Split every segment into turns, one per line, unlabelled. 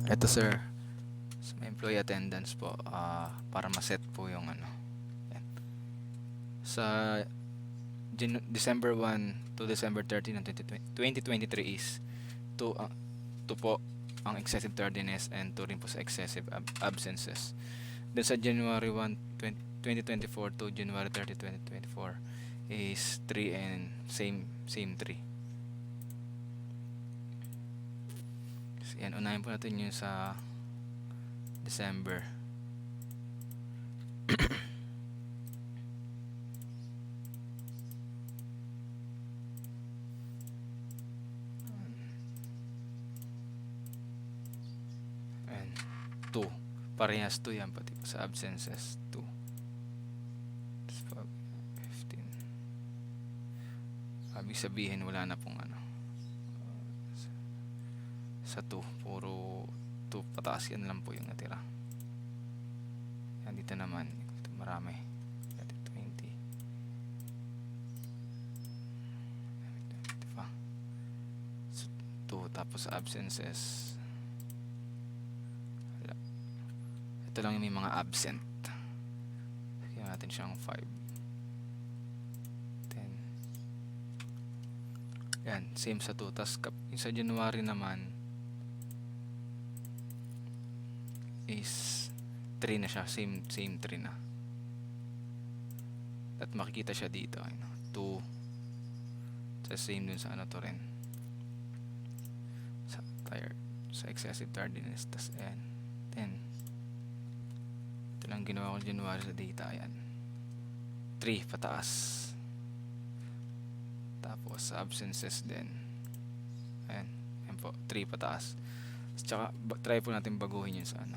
Eto sir, sa may employee attendance po, para ma-set po yung ano. Yan. Sa December 1 to December 30 ng 2023 is 2 po ang excessive tardiness and 2 rin po sa excessive absences. Then sa January 1, 2024 to January 30, 2024 is 3 and same 3. So, yan, unahin po natin yung sa December. And 2. Parehas 2 yan, pati sa absences 2. 15. Ibig sabihin wala na pong ano. Sa 2, puro 2 pataas yan lang po yung natira. Yan dito naman, ito marami. 20. So, 2 tapos sa absences. Wala. Ito lang yung may mga absent. Kaya natin siyang 5. 10. Yan, same sa 2. Tapos yung sa January naman is 3 na siya, same 3 na. At makikita siya dito, 2. Sa same dun sa ano to rin. Sa excessive tardiness, tas ayan. 10. Ito lang ginawa ko January sa data, ayan. 3 pataas. Tapos sa absences din. Ayan, ayan po, 3 pataas. Tsaka try po natin baguhin yun sa ano,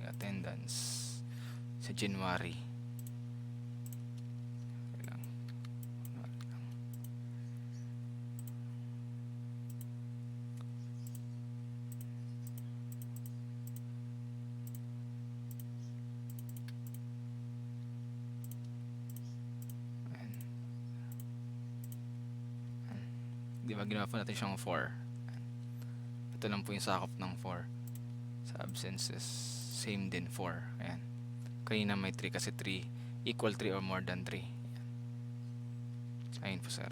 attendance sa January. Di ba ginawa po natin siyang 4. Ito lang po yung sakop ng 4. Sa absences same din 4. Ayan. Kanina may 3 kasi 3 equal 3 or more than 3. Ayan po sir.